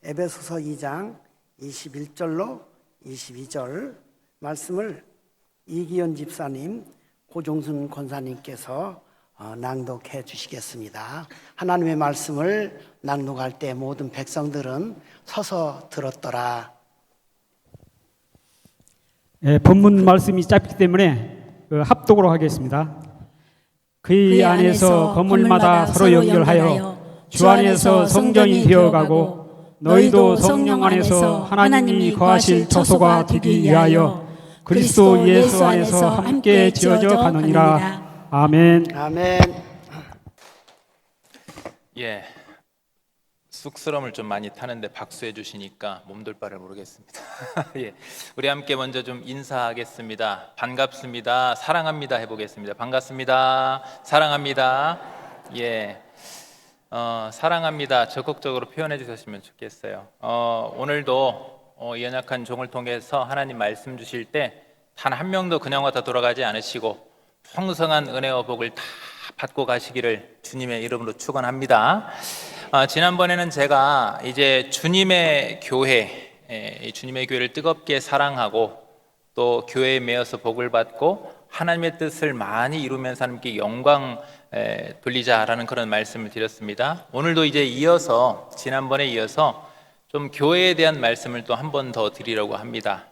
에베소서 2장 21절로 22절 말씀을 이기현 집사님, 고종순 권사님께서 낭독해 주시겠습니다. 하나님의 말씀을 낭독할 때 모든 백성들은 서서 들었더라. 본문 말씀이 짧기 때문에 합독으로 하겠습니다. 그의 안에서 건물마다 서로 연결하여 주 안에서 성전이 되어가고 너희도 성령 안에서 하나님이 거하실 처소가 되기 위하여 그리스도 예수 안에서 함께 지어져 가느니라. 아멘. 아멘. 쑥스러움을 좀 많이 타는데 박수해 주시니까 몸둘 바를 모르겠습니다. 우리 함께 먼저 좀 인사하겠습니다. 반갑습니다. 사랑합니다 해보겠습니다. 반갑습니다. 사랑합니다. 사랑합니다. 적극적으로 표현해 주셨으면 좋겠어요. 오늘도 이 연약한 종을 통해서 하나님 말씀 주실 때 단 한 명도 그냥 왔다 돌아가지 않으시고 풍성한 은혜와 복을 다 받고 가시기를 주님의 이름으로 축원합니다. 지난번에는 제가 이제 주님의 교회를 뜨겁게 사랑하고 또 교회에 매여서 복을 받고 하나님의 뜻을 많이 이루면서 하나님께 영광 돌리자라는 그런 말씀을 드렸습니다. 오늘도 이제 지난번에 이어서 좀 교회에 대한 말씀을 또 한 번 더 드리려고 합니다.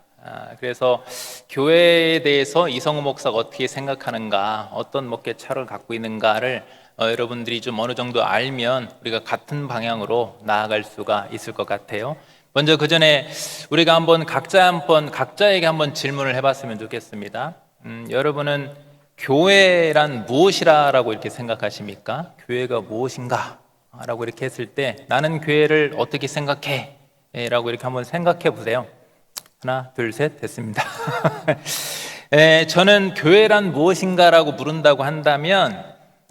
그래서 교회에 대해서 이성우 목사가 어떻게 생각하는가, 어떤 목회차를 갖고 있는가를 여러분들이 좀 어느 정도 알면 우리가 같은 방향으로 나아갈 수가 있을 것 같아요. 먼저 그 전에 우리가 각자에게 한번 질문을 해봤으면 좋겠습니다. 여러분은 교회란 무엇이라고 이렇게 생각하십니까? 교회가 무엇인가? 라고 이렇게 했을 때 나는 교회를 어떻게 생각해? 라고 이렇게 한번 생각해 보세요. 하나, 둘, 셋, 됐습니다. 저는 교회란 무엇인가라고 물은다고 한다면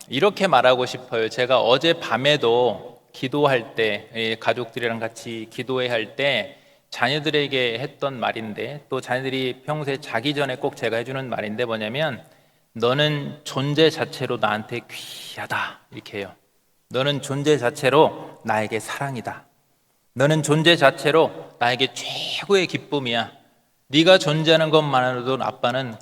이렇게 말하고 싶어요. 제가 어젯밤에도 기도할 때, 가족들이랑 같이 기도회 할 때 자녀들에게 했던 말인데, 또 자녀들이 평소에 자기 전에 꼭 제가 해주는 말인데 뭐냐면, 너는 존재 자체로 나한테 귀하다, 이렇게 해요. 너는 존재 자체로 나에게 사랑이다. 너는 존재 자체로 나에게 최고의 기쁨이야. 네가 존재하는 것만으로도 아빠는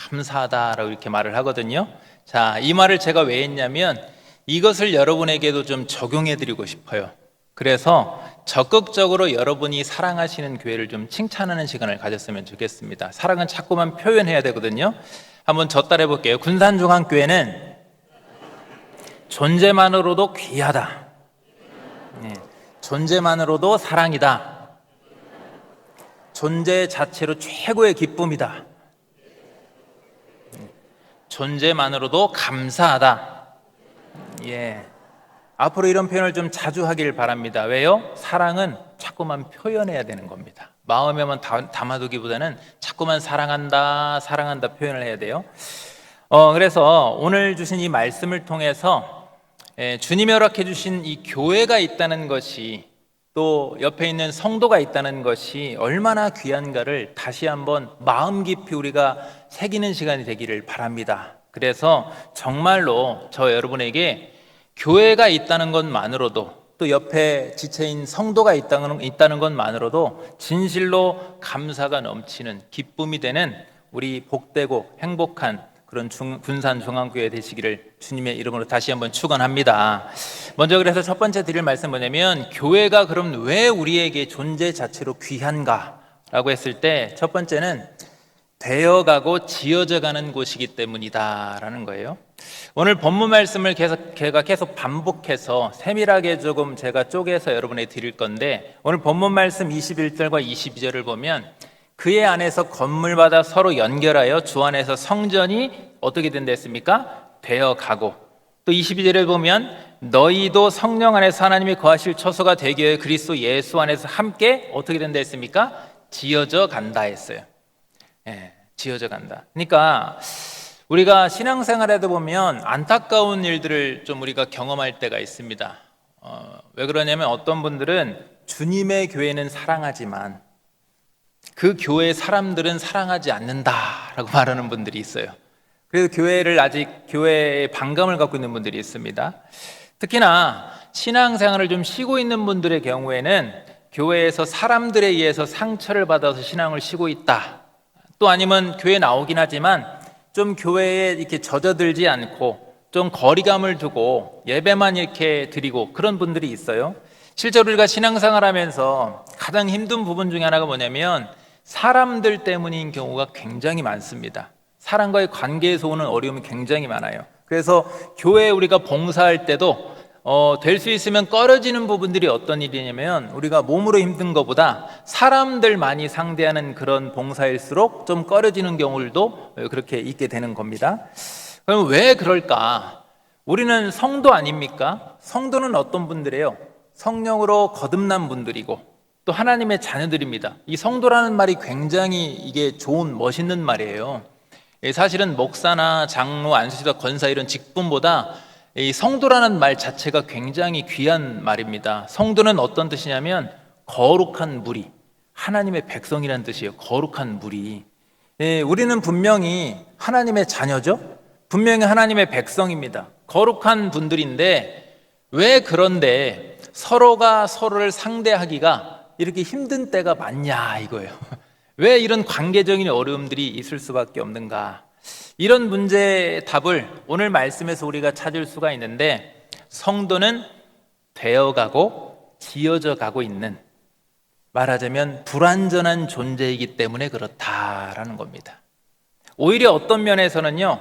감사하다라고 이렇게 말을 하거든요. 자, 이 말을 제가 왜 했냐면 이것을 여러분에게도 좀 적용해 드리고 싶어요. 그래서 적극적으로 여러분이 사랑하시는 교회를 좀 칭찬하는 시간을 가졌으면 좋겠습니다. 사랑은 자꾸만 표현해야 되거든요. 한번 저 따라 해볼게요. 군산중앙교회는 존재만으로도 귀하다. 존재만으로도 사랑이다. 존재 자체로 최고의 기쁨이다. 존재만으로도 감사하다. 앞으로 이런 표현을 좀 자주 하길 바랍니다. 왜요? 사랑은 자꾸만 표현해야 되는 겁니다. 마음에만 담아두기보다는 자꾸만 사랑한다 표현을 해야 돼요. 그래서 오늘 주신 이 말씀을 통해서 주님이 허락해 주신 이 교회가 있다는 것이, 또 옆에 있는 성도가 있다는 것이 얼마나 귀한가를 다시 한번 마음 깊이 우리가 새기는 시간이 되기를 바랍니다. 그래서 정말로 저 여러분에게 교회가 있다는 것만으로도, 또 옆에 지체인 성도가 있다는 것만으로도 진실로 감사가 넘치는 기쁨이 되는 우리 복되고 행복한 그런 군산중앙교회 되시기를 주님의 이름으로 다시 한번 축원합니다. 먼저 그래서 첫 번째 드릴 말씀 뭐냐면, 교회가 그럼 왜 우리에게 존재 자체로 귀한가? 라고 했을 때 첫 번째는 되어가고 지어져가는 곳이기 때문이다 라는 거예요. 오늘 본문 말씀을 계속 반복해서 세밀하게 조금 제가 쪼개서 여러분에게 드릴 건데, 오늘 본문 말씀 21절과 22절을 보면 그의 안에서 건물마다 서로 연결하여 주 안에서 성전이 어떻게 된다 했습니까? 되어가고, 또 22절에 보면 너희도 성령 안에서 하나님이 거하실 처소가 되기 위해 그리스도 예수 안에서 함께 어떻게 된다 했습니까? 지어져 간다 했어요. 지어져 간다. 그러니까 우리가 신앙생활에도 보면 안타까운 일들을 좀 우리가 경험할 때가 있습니다. 왜 그러냐면 어떤 분들은 주님의 교회는 사랑하지만 그 교회 사람들은 사랑하지 않는다라고 말하는 분들이 있어요. 그래서 교회에 반감을 갖고 있는 분들이 있습니다. 특히나 신앙생활을 좀 쉬고 있는 분들의 경우에는 교회에서 사람들에 의해서 상처를 받아서 신앙을 쉬고 있다. 또 아니면 교회 나오긴 하지만 좀 교회에 이렇게 젖어들지 않고 좀 거리감을 두고 예배만 이렇게 드리고 그런 분들이 있어요. 실제로 우리가 신앙생활 하면서 가장 힘든 부분 중에 하나가 뭐냐면 사람들 때문인 경우가 굉장히 많습니다. 사람과의 관계에서 오는 어려움이 굉장히 많아요. 그래서 교회에 우리가 봉사할 때도 될 수 있으면 꺼려지는 부분들이 어떤 일이냐면 우리가 몸으로 힘든 것보다 사람들 많이 상대하는 그런 봉사일수록 좀 꺼려지는 경우들도 그렇게 있게 되는 겁니다. 그럼 왜 그럴까? 우리는 성도 아닙니까? 성도는 어떤 분들이에요? 성령으로 거듭난 분들이고 또 하나님의 자녀들입니다. 이 성도라는 말이 굉장히 이게 좋은 멋있는 말이에요. 사실은 목사나 장로, 안수지사, 권사 이런 직분보다 이 성도라는 말 자체가 굉장히 귀한 말입니다. 성도는 어떤 뜻이냐면 거룩한 무리, 하나님의 백성이라는 뜻이에요. 거룩한 무리. 우리는 분명히 하나님의 자녀죠. 분명히 하나님의 백성입니다. 거룩한 분들인데 왜 그런데 서로가 서로를 상대하기가 이렇게 힘든 때가 많냐 이거예요. 왜 이런 관계적인 어려움들이 있을 수밖에 없는가? 이런 문제의 답을 오늘 말씀에서 우리가 찾을 수가 있는데 성도는 되어가고 지어져 가고 있는, 말하자면 불완전한 존재이기 때문에 그렇다라는 겁니다. 오히려 어떤 면에서는요,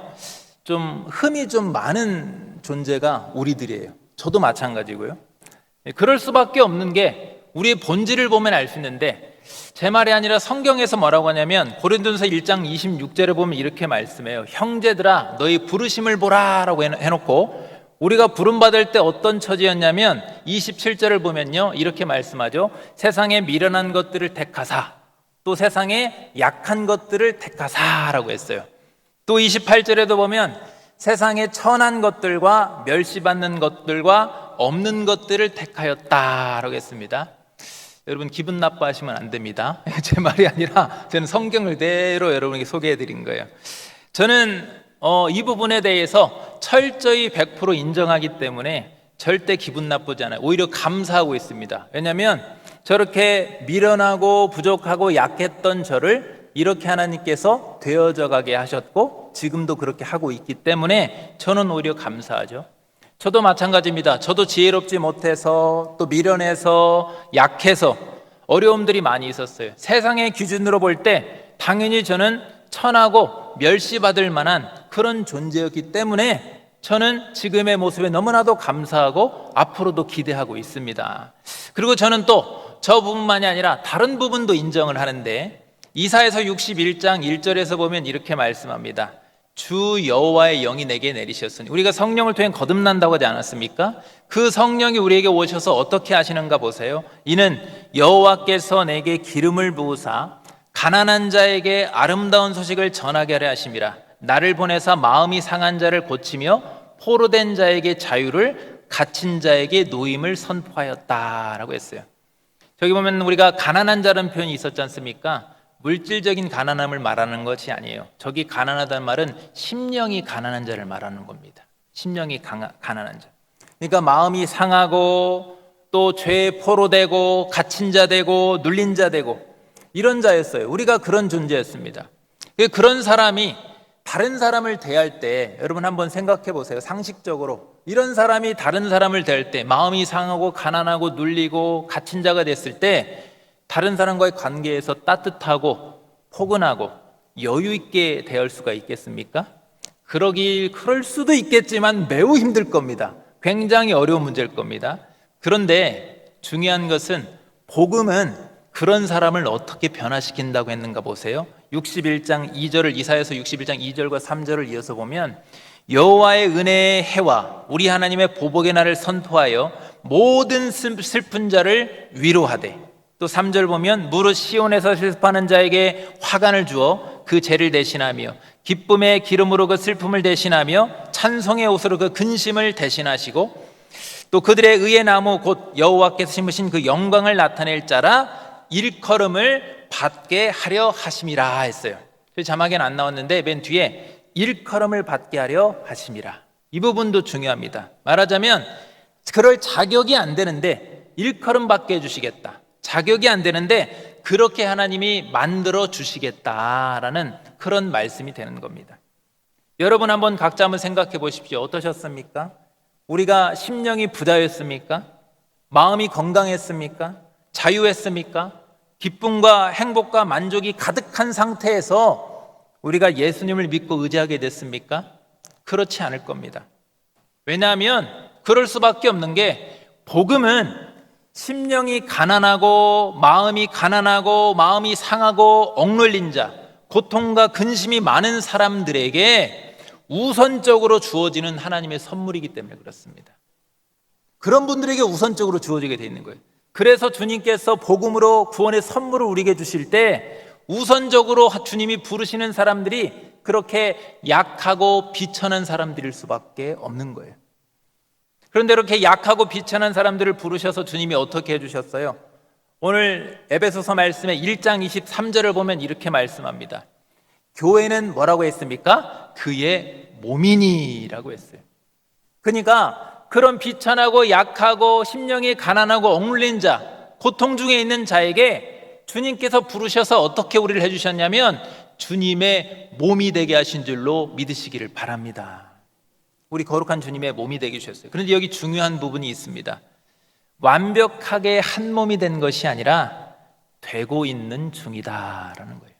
좀 흠이 좀 많은 존재가 우리들이에요. 저도 마찬가지고요. 그럴 수밖에 없는 게 우리의 본질을 보면 알 수 있는데 제 말이 아니라 성경에서 뭐라고 하냐면 고린도전서 1장 26절에 보면 이렇게 말씀해요. 형제들아 너희 부르심을 보라 라고 해놓고 우리가 부름받을 때 어떤 처지였냐면 27절을 보면요 이렇게 말씀하죠. 세상에 미련한 것들을 택하사 또 세상에 약한 것들을 택하사 라고 했어요. 또 28절에도 보면 세상에 천한 것들과 멸시받는 것들과 없는 것들을 택하였다 라고 했습니다. 여러분 기분 나빠하시면 안 됩니다. 제 말이 아니라 저는 성경을 그대로 여러분에게 소개해드린 거예요. 저는 이 부분에 대해서 철저히 100% 인정하기 때문에 절대 기분 나쁘지 않아요. 오히려 감사하고 있습니다. 왜냐하면 저렇게 미련하고 부족하고 약했던 저를 이렇게 하나님께서 되어져 가게 하셨고 지금도 그렇게 하고 있기 때문에 저는 오히려 감사하죠. 저도 마찬가지입니다. 저도 지혜롭지 못해서 또 미련해서 약해서 어려움들이 많이 있었어요. 세상의 기준으로 볼 때 당연히 저는 천하고 멸시받을 만한 그런 존재였기 때문에 저는 지금의 모습에 너무나도 감사하고 앞으로도 기대하고 있습니다. 그리고 저는 또 저 부분만이 아니라 다른 부분도 인정을 하는데 이사야서 61장 1절에서 보면 이렇게 말씀합니다. 주 여호와의 영이 내게 내리셨으니 우리가 성령을 통해 거듭난다고 하지 않았습니까? 그 성령이 우리에게 오셔서 어떻게 하시는가 보세요. 이는 여호와께서 내게 기름을 부으사 가난한 자에게 아름다운 소식을 전하게 하려 하심이라. 나를 보내사 마음이 상한 자를 고치며 포로된 자에게 자유를 갇힌 자에게 노임을 선포하였다라고 했어요. 저기 보면 우리가 가난한 자라는 표현이 있었지 않습니까? 물질적인 가난함을 말하는 것이 아니에요. 저기 가난하다는 말은 심령이 가난한 자를 말하는 겁니다. 심령이 가난한 자. 그러니까 마음이 상하고 또 죄에 포로되고 갇힌 자 되고 눌린 자 되고 이런 자였어요. 우리가 그런 존재였습니다. 그런 사람이 다른 사람을 대할 때 여러분 한번 생각해 보세요. 상식적으로 이런 사람이 다른 사람을 대할 때 마음이 상하고 가난하고 눌리고 갇힌 자가 됐을 때 다른 사람과의 관계에서 따뜻하고 포근하고 여유 있게 대할 수가 있겠습니까? 그럴 수도 있겠지만 매우 힘들 겁니다. 굉장히 어려운 문제일 겁니다. 그런데 중요한 것은 복음은 그런 사람을 어떻게 변화시킨다고 했는가 보세요. 61장 2절을 이사야서 61장 2절과 3절을 이어서 보면 여호와의 은혜의 해와 우리 하나님의 보복의 날을 선포하여 모든 슬픈 자를 위로하되 또 3절 보면 무릇 시온에서 슬퍼하는 자에게 화관을 주어 그 죄를 대신하며 기쁨의 기름으로 그 슬픔을 대신하며 찬송의 옷으로 그 근심을 대신하시고 또 그들의 의의 나무 곧 여호와께서 심으신 그 영광을 나타낼 자라 일컬음을 받게 하려 하심이라 했어요. 자막에는 안 나왔는데 맨 뒤에 일컬음을 받게 하려 하심이라. 이 부분도 중요합니다. 말하자면 그럴 자격이 안 되는데 일컬음 받게 해주시겠다. 자격이 안 되는데 그렇게 하나님이 만들어 주시겠다라는 그런 말씀이 되는 겁니다. 여러분 한번 각자 한번 생각해 보십시오. 어떠셨습니까? 우리가 심령이 부자였습니까? 마음이 건강했습니까? 자유했습니까? 기쁨과 행복과 만족이 가득한 상태에서 우리가 예수님을 믿고 의지하게 됐습니까? 그렇지 않을 겁니다. 왜냐하면 그럴 수밖에 없는 게 복음은 심령이 가난하고 마음이 상하고 억눌린 자, 고통과 근심이 많은 사람들에게 우선적으로 주어지는 하나님의 선물이기 때문에 그렇습니다. 그런 분들에게 우선적으로 주어지게 되어 있는 거예요. 그래서 주님께서 복음으로 구원의 선물을 우리에게 주실 때 우선적으로 주님이 부르시는 사람들이 그렇게 약하고 비천한 사람들일 수밖에 없는 거예요. 그런데 이렇게 약하고 비천한 사람들을 부르셔서 주님이 어떻게 해주셨어요? 오늘 에베소서 말씀의 1장 23절을 보면 이렇게 말씀합니다. 교회는 뭐라고 했습니까? 그의 몸이니라고 했어요. 그러니까 그런 비천하고 약하고 심령이 가난하고 억눌린 자, 고통 중에 있는 자에게 주님께서 부르셔서 어떻게 우리를 해주셨냐면 주님의 몸이 되게 하신 줄로 믿으시기를 바랍니다. 우리 거룩한 주님의 몸이 되게 주셨어요. 그런데 여기 중요한 부분이 있습니다. 완벽하게 한 몸이 된 것이 아니라 되고 있는 중이다라는 거예요.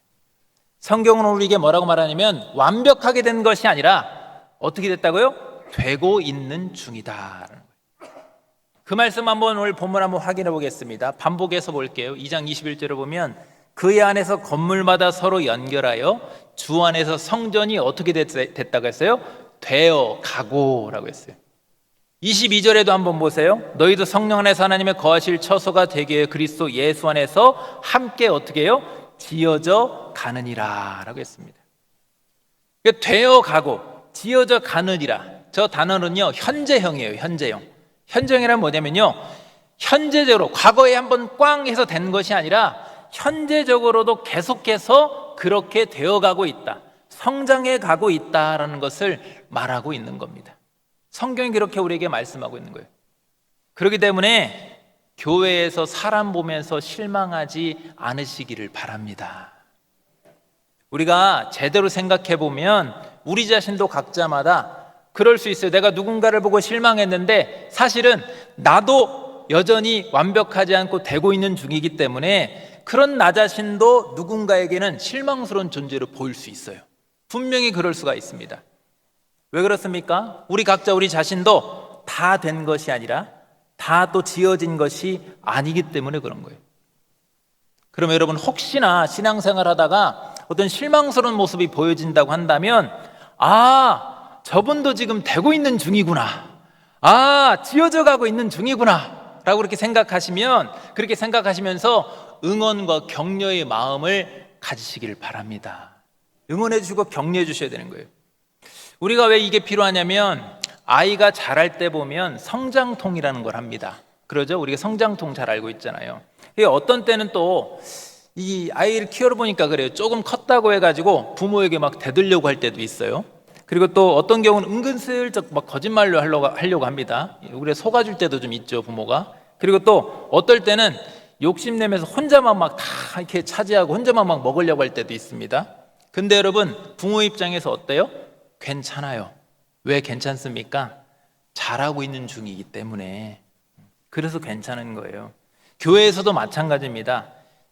성경은 우리에게 뭐라고 말하냐면 완벽하게 된 것이 아니라 어떻게 됐다고요? 되고 있는 중이다라는 거예요. 그 말씀 한번 오늘 본문 한번 확인해 보겠습니다. 반복해서 볼게요. 2장 21절을 보면 그의 안에서 건물마다 서로 연결하여 주 안에서 성전이 어떻게 됐다고 했어요? 되어 가고라고 했어요. 22절에도 한번 보세요. 너희도 성령 안에서 하나님의 거하실 처소가 되게 하여 그리스도 예수 안에서 함께 어떻게 해요? 지어져 가느니라 라고 했습니다. 되어 가고 지어져 가느니라, 저 단어는요 현재형이에요. 현재형이란 뭐냐면요, 현재적으로 과거에 한번 꽝 해서 된 것이 아니라 현재적으로도 계속해서 그렇게 되어가고 있다, 성장해 가고 있다라는 것을 말하고 있는 겁니다. 성경이 그렇게 우리에게 말씀하고 있는 거예요. 그렇기 때문에 교회에서 사람 보면서 실망하지 않으시기를 바랍니다. 우리가 제대로 생각해 보면 우리 자신도 각자마다 그럴 수 있어요. 내가 누군가를 보고 실망했는데 사실은 나도 여전히 완벽하지 않고 되고 있는 중이기 때문에 그런 나 자신도 누군가에게는 실망스러운 존재로 보일 수 있어요. 분명히 그럴 수가 있습니다. 왜 그렇습니까? 우리 각자 우리 자신도 다 된 것이 아니라 다 또 지어진 것이 아니기 때문에 그런 거예요. 그럼 여러분 혹시나 신앙생활 하다가 어떤 실망스러운 모습이 보여진다고 한다면 저분도 지금 되고 있는 중이구나, 지어져 가고 있는 중이구나 라고 그렇게 생각하시면서 응원과 격려의 마음을 가지시길 바랍니다. 응원해 주시고 격려해 주셔야 되는 거예요. 우리가 왜 이게 필요하냐면 아이가 자랄 때 보면 성장통이라는 걸 합니다. 그러죠? 우리가 성장통 잘 알고 있잖아요. 어떤 때는 또 이 아이를 키워보니까 그래요. 조금 컸다고 해가지고 부모에게 막 대들려고 할 때도 있어요. 그리고 또 어떤 경우는 은근슬쩍 막 거짓말로 하려고 합니다. 우리가 속아줄 때도 좀 있죠, 부모가. 그리고 또 어떨 때는 욕심내면서 혼자만 막 다 이렇게 차지하고 혼자만 막 먹으려고 할 때도 있습니다. 근데 여러분, 부모 입장에서 어때요? 괜찮아요. 왜 괜찮습니까? 잘하고 있는 중이기 때문에. 그래서 괜찮은 거예요. 교회에서도 마찬가지입니다.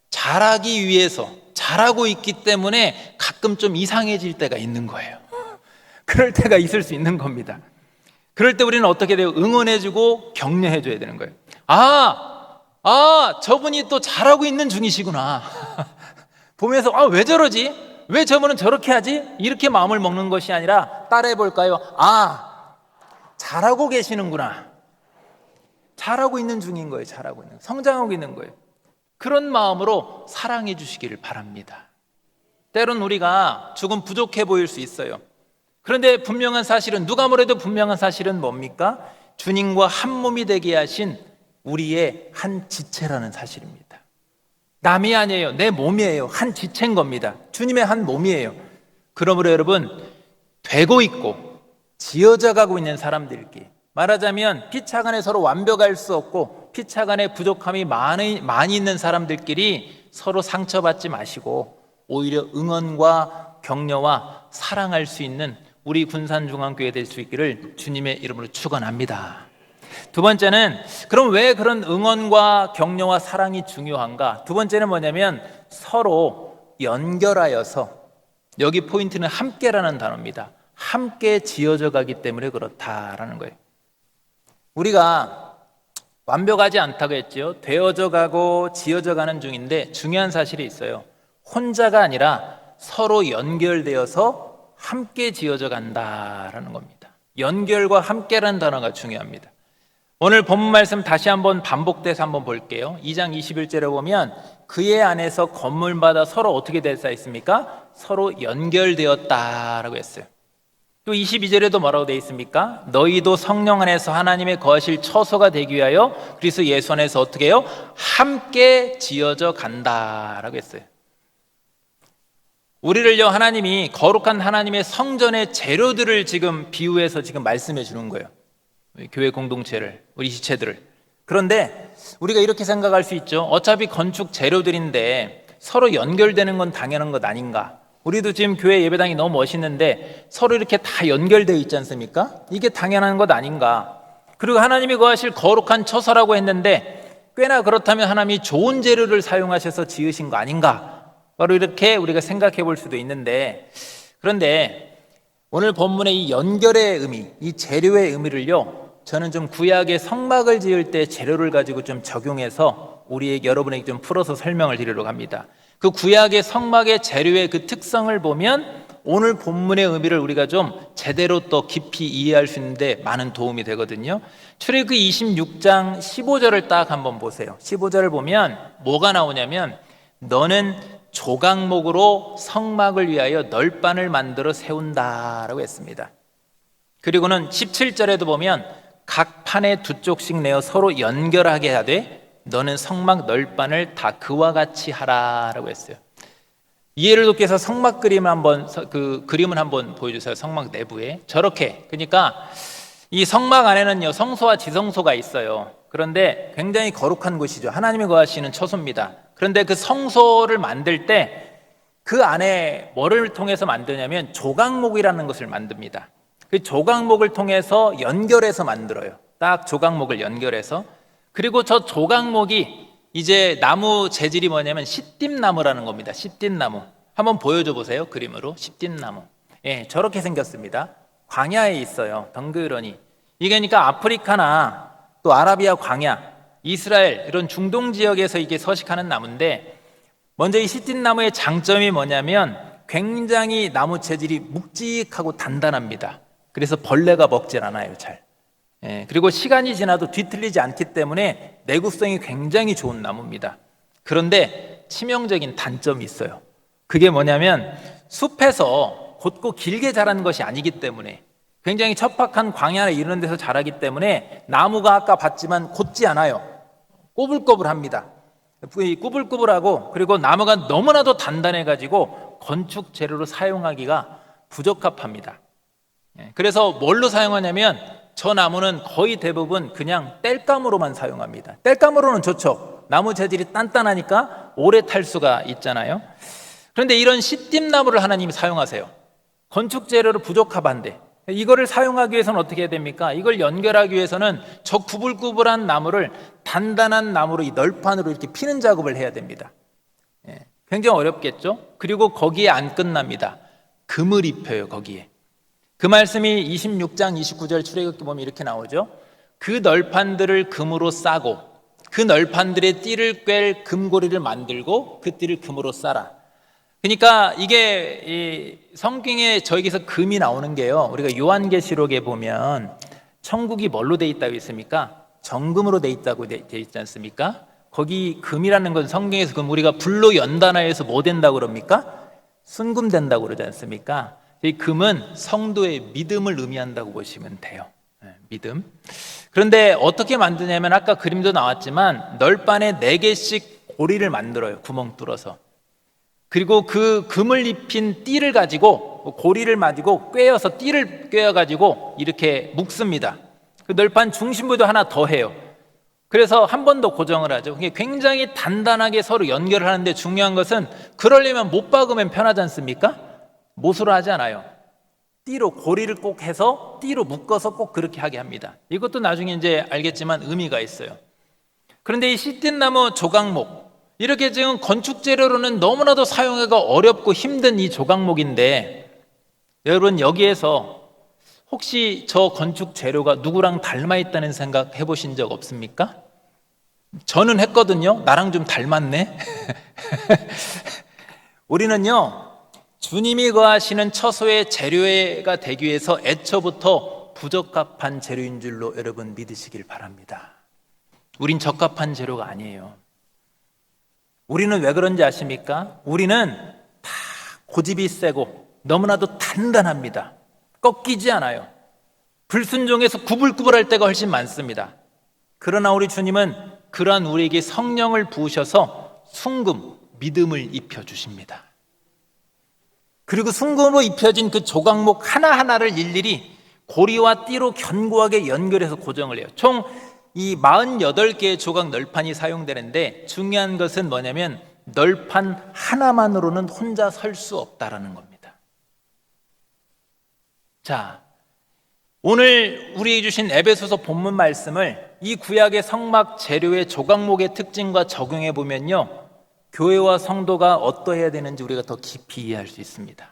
잘하기 위해서 잘하고 있기 때문에 가끔 좀 이상해질 때가 있는 거예요. 그럴 때가 있을 수 있는 겁니다. 그럴 때 우리는 어떻게 돼요? 응원해주고 격려해줘야 되는 거예요. 저분이 또 잘하고 있는 중이시구나. 보면서 왜 저러지? 왜 저분은 저렇게 하지? 이렇게 마음을 먹는 것이 아니라 따라해볼까요? 잘하고 계시는구나. 잘하고 있는 중인 거예요. 잘하고 있는, 성장하고 있는 거예요. 그런 마음으로 사랑해 주시기를 바랍니다. 때론 우리가 조금 부족해 보일 수 있어요. 그런데 분명한 사실은, 누가 뭐래도 분명한 사실은 뭡니까? 주님과 한 몸이 되게 하신 우리의 한 지체라는 사실입니다. 남이 아니에요. 내 몸이에요. 한 지체인 겁니다. 주님의 한 몸이에요. 그러므로 여러분, 되고 있고 지어져 가고 있는 사람들끼리 말하자면 피차간에 서로 완벽할 수 없고 피차간에 부족함이 많이 있는 사람들끼리 서로 상처받지 마시고 오히려 응원과 격려와 사랑할 수 있는 우리 군산중앙교회 될 수 있기를 주님의 이름으로 축원합니다. 두 번째는 그럼 왜 그런 응원과 격려와 사랑이 중요한가? 두 번째는 뭐냐면 서로 연결하여서, 여기 포인트는 함께라는 단어입니다. 함께 지어져 가기 때문에 그렇다라는 거예요. 우리가 완벽하지 않다고 했죠. 되어져 가고 지어져 가는 중인데 중요한 사실이 있어요. 혼자가 아니라 서로 연결되어서 함께 지어져 간다라는 겁니다. 연결과 함께라는 단어가 중요합니다. 오늘 본문 말씀 다시 한번 반복돼서 한번 볼게요. 2장 21절에 보면 그의 안에서 건물마다 서로 어떻게 되어 있습니까? 서로 연결되었다라고 했어요. 또 22절에도 뭐라고 되어 있습니까? 너희도 성령 안에서 하나님의 거하실 처소가 되기 위하여 그리스도 예수 안에서 어떻게 해요? 함께 지어져 간다라고 했어요. 우리를요, 하나님이 거룩한 하나님의 성전의 재료들을 지금 비유해서 지금 말씀해 주는 거예요. 교회 공동체를, 우리 지체들을. 그런데 우리가 이렇게 생각할 수 있죠. 어차피 건축 재료들인데 서로 연결되는 건 당연한 것 아닌가? 우리도 지금 교회 예배당이 너무 멋있는데 서로 이렇게 다 연결되어 있지 않습니까? 이게 당연한 것 아닌가? 그리고 하나님이 거하실 거룩한 처소라고 했는데 꽤나 그렇다면 하나님이 좋은 재료를 사용하셔서 지으신 거 아닌가? 바로 이렇게 우리가 생각해 볼 수도 있는데, 그런데 오늘 본문의 이 연결의 의미, 이 재료의 의미를요, 저는 좀 구약의 성막을 지을 때 재료를 가지고 좀 적용해서 우리에게, 여러분에게 좀 풀어서 설명을 드리려고 합니다. 그 구약의 성막의 재료의 그 특성을 보면 오늘 본문의 의미를 우리가 좀 제대로 또 깊이 이해할 수 있는데 많은 도움이 되거든요. 출애굽기 26장 15절을 딱 한번 보세요. 15절을 보면 뭐가 나오냐면 너는 조각목으로 성막을 위하여 널판을 만들어 세운다라고 했습니다. 그리고는 17절에도 보면 각 판에 두 쪽씩 내어 서로 연결하게 하되 너는 성막 널판을 다 그와 같이 하라라고 했어요. 이해를 돕기 위해서 성막 그림을 한번 보여주세요. 성막 내부에 저렇게, 그러니까 이 성막 안에는요 성소와 지성소가 있어요. 그런데 굉장히 거룩한 곳이죠. 하나님이 거하시는 처소입니다. 그런데 그 성소를 만들 때 그 안에 뭐를 통해서 만드냐면 조각목이라는 것을 만듭니다. 그 조각목을 통해서 연결해서 만들어요. 딱 조각목을 연결해서. 그리고 저 조각목이 이제 나무 재질이 뭐냐면 시띠나무라는 겁니다. 시띠나무. 한번 보여줘 보세요. 그림으로. 시띠나무. 예, 저렇게 생겼습니다. 광야에 있어요. 덩그러니. 이게 그러니까 아프리카나 또 아라비아 광야, 이스라엘 이런 중동 지역에서 이게 서식하는 나무인데, 먼저 이 시띠나무의 장점이 뭐냐면 굉장히 나무 재질이 묵직하고 단단합니다. 그래서 벌레가 먹질 않아요, 잘. 예, 그리고 시간이 지나도 뒤틀리지 않기 때문에 내구성이 굉장히 좋은 나무입니다. 그런데 치명적인 단점이 있어요. 그게 뭐냐면 숲에서 곧고 길게 자라는 것이 아니기 때문에, 굉장히 척박한 광야나 이런 데서 자라기 때문에 나무가 아까 봤지만 곧지 않아요. 꼬불꼬불합니다. 꼬불꼬불하고, 그리고 나무가 너무나도 단단해가지고 건축 재료로 사용하기가 부적합합니다. 그래서 뭘로 사용하냐면 저 나무는 거의 대부분 그냥 땔감으로만 사용합니다. 땔감으로는 좋죠. 나무 재질이 단단하니까 오래 탈 수가 있잖아요. 그런데 이런 시띠나무를 하나님이 사용하세요. 건축 재료로 부적합한데 이거를 사용하기 위해서는 어떻게 해야 됩니까? 이걸 연결하기 위해서는 저 구불구불한 나무를 단단한 나무로 이 널판으로 이렇게 피는 작업을 해야 됩니다. 굉장히 어렵겠죠? 그리고 거기에 안 끝납니다. 금을 입혀요, 거기에. 그 말씀이 26장 29절 출애굽기 보면 이렇게 나오죠. 그 널판들을 금으로 싸고 그 널판들의 띠를 꿰 금고리를 만들고 그 띠를 금으로 싸라. 그러니까 이게 이 성경에 저기서 금이 나오는 게요, 우리가 요한계시록에 보면 천국이 뭘로 돼 있다고 있습니까? 정금으로 돼 있다고 돼 있지 않습니까? 거기 금이라는 건 성경에서 그럼 우리가 불로 연단하여서 뭐 된다고 그럽니까? 순금 된다고 그러지 않습니까? 이 금은 성도의 믿음을 의미한다고 보시면 돼요. 믿음. 그런데 어떻게 만드냐면 아까 그림도 나왔지만 널판에 4개씩 고리를 만들어요. 구멍 뚫어서. 그리고 그 금을 입힌 띠를 가지고 고리를 가지고 꿰어서 띠를 꿰어가지고 이렇게 묶습니다. 그 널판 중심부도 하나 더 해요. 그래서 한 번 더 고정을 하죠. 그게 굉장히 단단하게 서로 연결을 하는데 중요한 것은 그러려면 못 박으면 편하지 않습니까? 못으로 하지 않아요. 띠로, 고리를 꼭 해서 띠로 묶어서 꼭 그렇게 하게 합니다. 이것도 나중에 이제 알겠지만 의미가 있어요. 그런데 이 씨띠나무 조각목, 이렇게 지금 건축 재료로는 너무나도 사용하기가 어렵고 힘든 이 조각목인데, 여러분 여기에서 혹시 저 건축 재료가 누구랑 닮아 있다는 생각 해보신 적 없습니까? 저는 했거든요. 나랑 좀 닮았네. 우리는요, 주님이 거하시는 처소의 재료가 되기 위해서 애초부터 부적합한 재료인 줄로 여러분 믿으시길 바랍니다. 우린 적합한 재료가 아니에요. 우리는 왜 그런지 아십니까? 우리는 다 고집이 세고 너무나도 단단합니다. 꺾이지 않아요. 불순종해서 구불구불할 때가 훨씬 많습니다. 그러나 우리 주님은 그러한 우리에게 성령을 부으셔서 순금, 믿음을 입혀주십니다. 그리고 순금으로 입혀진 그 조각목 하나하나를 일일이 고리와 띠로 견고하게 연결해서 고정을 해요. 총 이 48개의 조각 널판이 사용되는데 중요한 것은 뭐냐면 널판 하나만으로는 혼자 설 수 없다라는 겁니다. 자, 오늘 우리에게 주신 에베소서 본문 말씀을 이 구약의 성막 재료의 조각목의 특징과 적용해 보면요, 교회와 성도가 어떠해야 되는지 우리가 더 깊이 이해할 수 있습니다.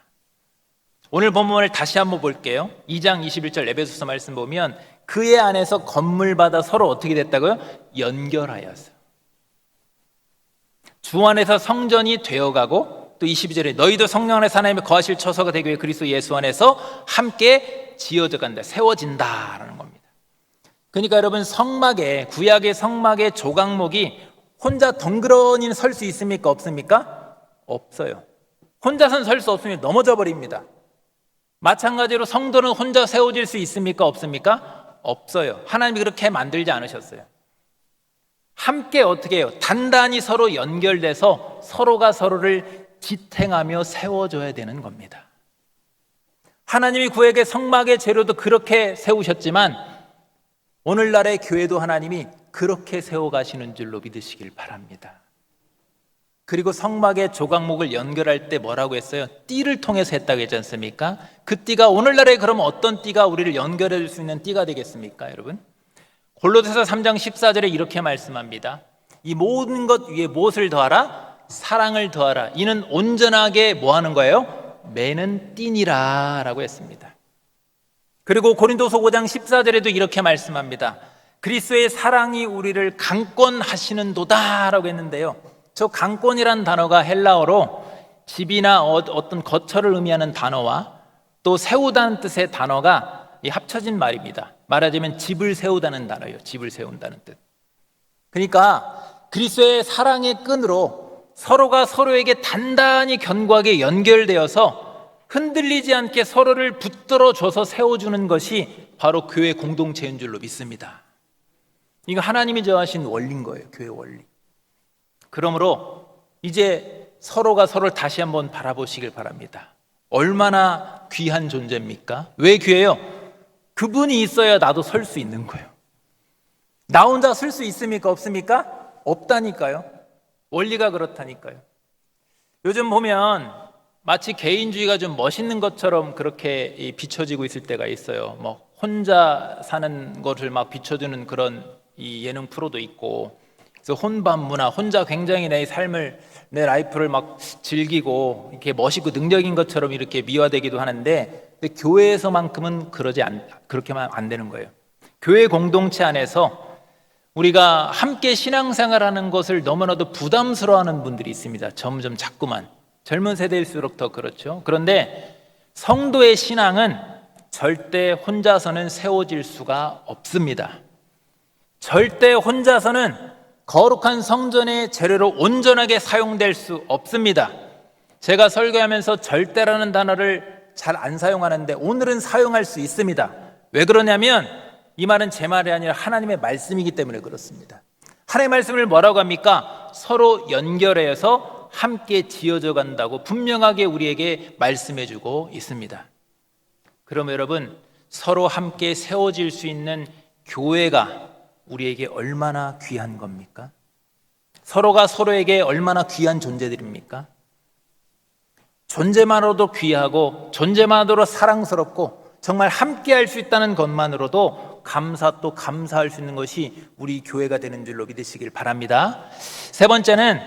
오늘 본문을 다시 한번 볼게요. 2장 21절 에베소서 말씀 보면 그의 안에서 건물마다 서로 어떻게 됐다고요? 연결하여서 주 안에서 성전이 되어가고, 또 22절에 너희도 성령 안에서 하나님의 거하실 처소가 되기 위해 그리스도 예수 안에서 함께 지어져 간다, 세워진다라는 겁니다. 그러니까 여러분, 성막에, 구약의 성막의 조각목이 혼자 덩그러니 설 수 있습니까? 없습니까? 없어요. 혼자선 설 수 없으면 넘어져 버립니다. 마찬가지로 성도는 혼자 세워질 수 있습니까? 없습니까? 없어요. 하나님이 그렇게 만들지 않으셨어요. 함께 어떻게 해요? 단단히 서로 연결돼서 서로가 서로를 지탱하며 세워줘야 되는 겁니다. 하나님이 구약의 성막의 재료도 그렇게 세우셨지만 오늘날의 교회도 하나님이 그렇게 세워가시는 줄로 믿으시길 바랍니다. 그리고 성막의 조각목을 연결할 때 뭐라고 했어요? 띠를 통해서 했다고 했지 않습니까? 그 띠가 오늘날에 그러면 어떤 띠가 우리를 연결해 줄 수 있는 띠가 되겠습니까, 여러분? 골로새서 3장 14절에 이렇게 말씀합니다. 이 모든 것 위에 무엇을 더하라? 사랑을 더하라. 이는 온전하게 뭐 하는 거예요? 매는 띠니라 라고 했습니다. 그리고 고린도서 5장 14절에도 이렇게 말씀합니다. 그리스도의 사랑이 우리를 강권하시는도다 라고 했는데요, 저 강권이란 단어가 헬라어로 집이나 어떤 거처를 의미하는 단어와 또 세우다는 뜻의 단어가 합쳐진 말입니다. 말하자면 집을 세우다는 단어예요. 집을 세운다는 뜻. 그러니까 그리스도의 사랑의 끈으로 서로가 서로에게 단단히 견고하게 연결되어서 흔들리지 않게 서로를 붙들어줘서 세워주는 것이 바로 교회 공동체인 줄로 믿습니다. 이거 하나님이 정하신 원리인 거예요. 교회 원리. 그러므로 이제 서로가 서로를 다시 한번 바라보시길 바랍니다. 얼마나 귀한 존재입니까? 왜 귀해요? 그분이 있어야 나도 설 수 있는 거예요. 나 혼자 설 수 있습니까? 없습니까? 없다니까요. 원리가 그렇다니까요. 요즘 보면 마치 개인주의가 좀 멋있는 것처럼 그렇게 비춰지고 있을 때가 있어요. 뭐 혼자 사는 것을 막 비춰주는 그런 이 예능 프로도 있고, 그래서 혼밥 문화, 혼자 굉장히 내 삶을, 내 라이프를 막 즐기고 이렇게 멋있고 능력인 것처럼 이렇게 미화되기도 하는데, 근데 교회에서만큼은 그렇게만 안 되는 거예요. 교회 공동체 안에서 우리가 함께 신앙생활하는 것을 너무나도 부담스러워하는 분들이 있습니다. 점점 자꾸만. 젊은 세대일수록 더 그렇죠. 그런데 성도의 신앙은 절대 혼자서는 세워질 수가 없습니다. 절대 혼자서는 거룩한 성전의 재료로 온전하게 사용될 수 없습니다. 제가 설교하면서 절대라는 단어를 잘 안 사용하는데 오늘은 사용할 수 있습니다. 왜 그러냐면 이 말은 제 말이 아니라 하나님의 말씀이기 때문에 그렇습니다. 하나님의 말씀을 뭐라고 합니까? 서로 연결해서 함께 지어져 간다고 분명하게 우리에게 말씀해 주고 있습니다. 그럼 여러분, 서로 함께 세워질 수 있는 교회가 우리에게 얼마나 귀한 겁니까? 서로가 서로에게 얼마나 귀한 존재들입니까? 존재만으로도 귀하고 존재만으로도 사랑스럽고 정말 함께할 수 있다는 것만으로도 또 감사할 수 있는 것이 우리 교회가 되는 줄로 믿으시길 바랍니다. 세 번째는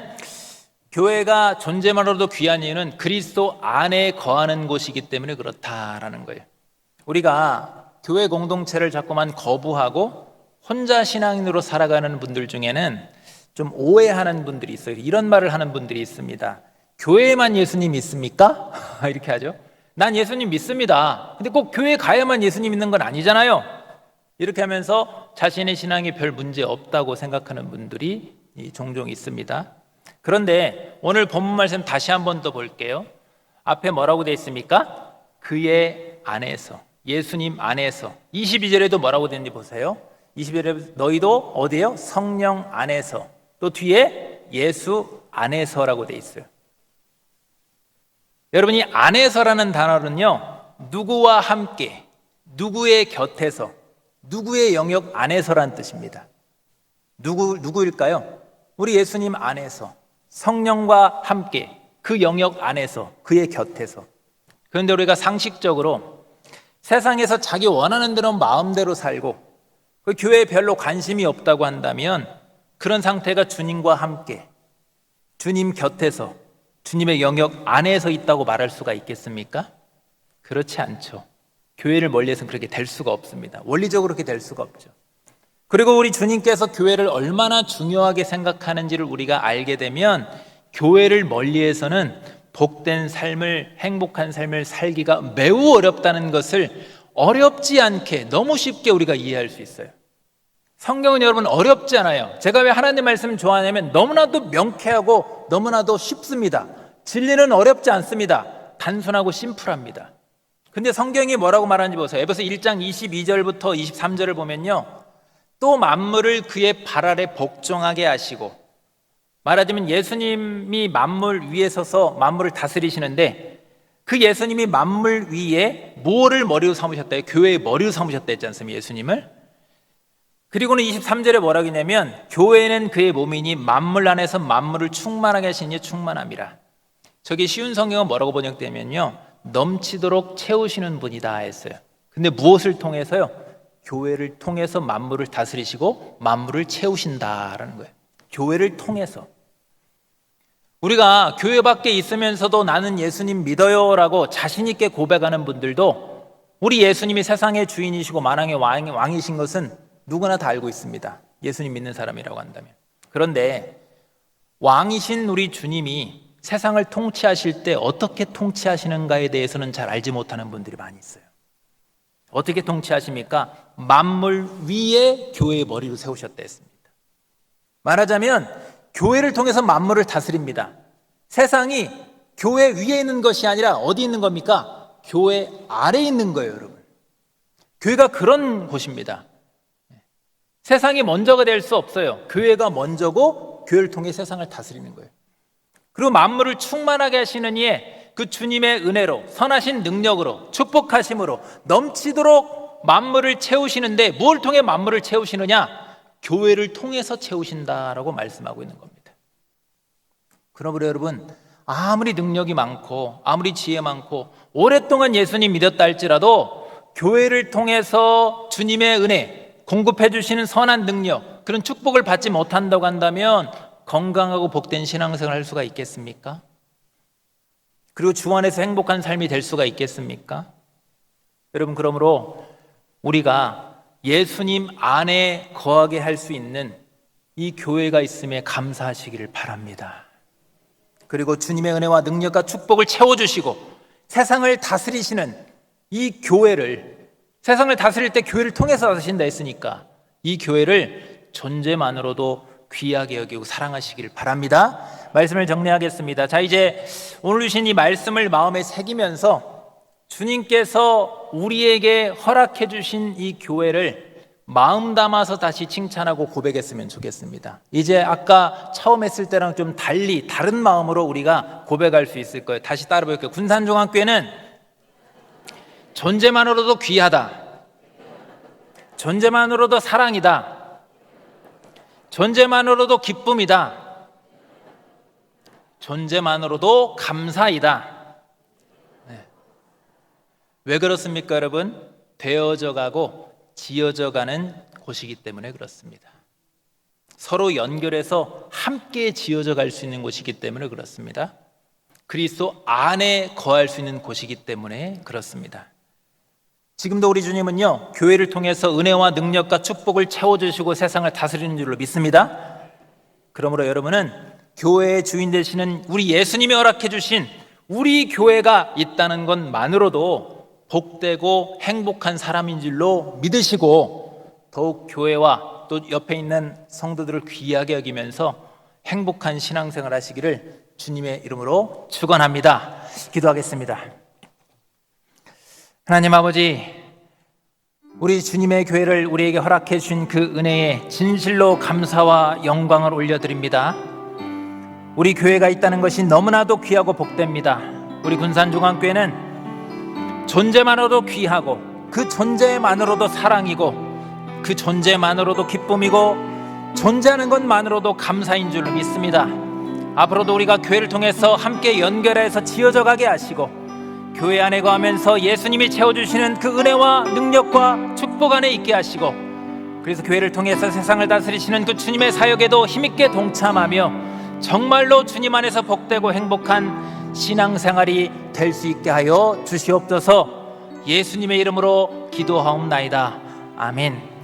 교회가 존재만으로도 귀한 이유는 그리스도 안에 거하는 곳이기 때문에 그렇다라는 거예요. 우리가 교회 공동체를 자꾸만 거부하고 혼자 신앙인으로 살아가는 분들 중에는 좀 오해하는 분들이 있어요. 이런 말을 하는 분들이 있습니다. 교회에만 예수님 믿습니까? 이렇게 하죠. 난 예수님 믿습니다. 근데 꼭 교회 가야만 예수님 믿는 건 아니잖아요. 이렇게 하면서 자신의 신앙이 별 문제 없다고 생각하는 분들이 종종 있습니다. 그런데 오늘 본문 말씀 다시 한 번 더 볼게요. 앞에 뭐라고 되어 있습니까? 그의 안에서, 예수님 안에서. 22절에도 뭐라고 되는지 보세요. 22절에 너희도 어디에요? 성령 안에서. 또 뒤에 예수 안에서라고 되어 있어요. 여러분이 안에서라는 단어는요, 누구와 함께, 누구의 곁에서, 누구의 영역 안에서라는 뜻입니다. 누구일까요? 우리 예수님 안에서, 성령과 함께, 그 영역 안에서, 그의 곁에서. 그런데 우리가 상식적으로 세상에서 자기 원하는 대로 마음대로 살고 그 교회에 별로 관심이 없다고 한다면 그런 상태가 주님과 함께, 주님 곁에서, 주님의 영역 안에서 있다고 말할 수가 있겠습니까? 그렇지 않죠. 교회를 멀리해서는 그렇게 될 수가 없습니다. 원리적으로 그렇게 될 수가 없죠. 그리고 우리 주님께서 교회를 얼마나 중요하게 생각하는지를 우리가 알게 되면 교회를 멀리해서는 복된 삶을, 행복한 삶을 살기가 매우 어렵다는 것을 어렵지 않게 너무 쉽게 우리가 이해할 수 있어요. 성경은 여러분 어렵지 않아요. 제가 왜 하나님 말씀을 좋아하냐면 너무나도 명쾌하고 너무나도 쉽습니다. 진리는 어렵지 않습니다. 단순하고 심플합니다. 근데 성경이 뭐라고 말하는지 보세요. 에베소 1장 22절부터 23절을 보면요, 또 만물을 그의 발 아래 복종하게 하시고, 말하자면 예수님이 만물 위에 서서 만물을 다스리시는데 그 예수님이 만물 위에 뭐를 머리로 삼으셨다? 교회의 머리로 삼으셨다 했지 않습니까? 예수님을. 그리고는 23절에 뭐라고 했냐면 교회는 그의 몸이니 만물 안에서 만물을 충만하게 하시니 충만함이라. 저게 쉬운 성경은 뭐라고 번역되면요, 넘치도록 채우시는 분이다 했어요. 근데 무엇을 통해서요? 교회를 통해서 만물을 다스리시고 만물을 채우신다라는 거예요. 교회를 통해서. 우리가 교회 밖에 있으면서도 나는 예수님 믿어요 라고 자신 있게 고백하는 분들도 우리 예수님이 세상의 주인이시고 만왕의 왕이신 것은 누구나 다 알고 있습니다. 예수님 믿는 사람이라고 한다면. 그런데 왕이신 우리 주님이 세상을 통치하실 때 어떻게 통치하시는가에 대해서는 잘 알지 못하는 분들이 많이 있어요. 어떻게 통치하십니까? 만물 위에 교회의 머리로 세우셨다 했습니다. 말하자면 교회를 통해서 만물을 다스립니다. 세상이 교회 위에 있는 것이 아니라 어디 있는 겁니까? 교회 아래에 있는 거예요, 여러분. 교회가 그런 곳입니다. 세상이 먼저가 될 수 없어요. 교회가 먼저고 교회를 통해 세상을 다스리는 거예요. 그리고 만물을 충만하게 하시는 이에 그 주님의 은혜로, 선하신 능력으로, 축복하심으로 넘치도록 만물을 채우시는데 뭘 통해 만물을 채우시느냐? 교회를 통해서 채우신다라고 말씀하고 있는 겁니다. 그러므로 여러분, 아무리 능력이 많고 아무리 지혜 많고 오랫동안 예수님 믿었다 할지라도 교회를 통해서 주님의 은혜, 공급해 주시는 선한 능력, 그런 축복을 받지 못한다고 한다면 건강하고 복된 신앙생활을 할 수가 있겠습니까? 그리고 주 안에서 행복한 삶이 될 수가 있겠습니까? 여러분, 그러므로 우리가 예수님 안에 거하게 할 수 있는 이 교회가 있음에 감사하시기를 바랍니다. 그리고 주님의 은혜와 능력과 축복을 채워주시고 세상을 다스리시는 이 교회를, 세상을 다스릴 때 교회를 통해서 다스린다 했으니까 이 교회를 존재만으로도 귀하게 여기고 사랑하시기를 바랍니다. 말씀을 정리하겠습니다. 자, 이제 오늘 주신 이 말씀을 마음에 새기면서 주님께서 우리에게 허락해 주신 이 교회를 마음 담아서 다시 칭찬하고 고백했으면 좋겠습니다. 이제 아까 처음 했을 때랑 좀 달리 다른 마음으로 우리가 고백할 수 있을 거예요. 다시 따라 볼게요. 군산종합교회는 존재만으로도 귀하다. 존재만으로도 사랑이다. 존재만으로도 기쁨이다. 존재만으로도 감사이다. 네. 왜 그렇습니까, 여러분? 되어져 가고 지어져 가는 곳이기 때문에 그렇습니다. 서로 연결해서 함께 지어져 갈 수 있는 곳이기 때문에 그렇습니다. 그리스도 안에 거할 수 있는 곳이기 때문에 그렇습니다. 지금도 우리 주님은요, 교회를 통해서 은혜와 능력과 축복을 채워주시고 세상을 다스리는 줄로 믿습니다. 그러므로 여러분은 교회의 주인 되시는 우리 예수님이 허락해 주신 우리 교회가 있다는 것만으로도 복되고 행복한 사람인 줄로 믿으시고 더욱 교회와 또 옆에 있는 성도들을 귀하게 여기면서 행복한 신앙생활 하시기를 주님의 이름으로 축원합니다. 기도하겠습니다. 하나님 아버지, 우리 주님의 교회를 우리에게 허락해 주신 그 은혜에 진실로 감사와 영광을 올려드립니다. 우리 교회가 있다는 것이 너무나도 귀하고 복됩니다. 우리 군산중앙교회는 존재만으로도 귀하고 그 존재만으로도 사랑이고 그 존재만으로도 기쁨이고 존재하는 것만으로도 감사인 줄로 믿습니다. 앞으로도 우리가 교회를 통해서 함께 연결해서 지어져 가게 하시고 교회 안에 거하면서 예수님이 채워주시는 그 은혜와 능력과 축복 안에 있게 하시고 그래서 교회를 통해서 세상을 다스리시는 그 주님의 사역에도 힘있게 동참하며 정말로 주님 안에서 복되고 행복한 신앙생활이 될 수 있게 하여 주시옵소서. 예수님의 이름으로 기도하옵나이다. 아멘.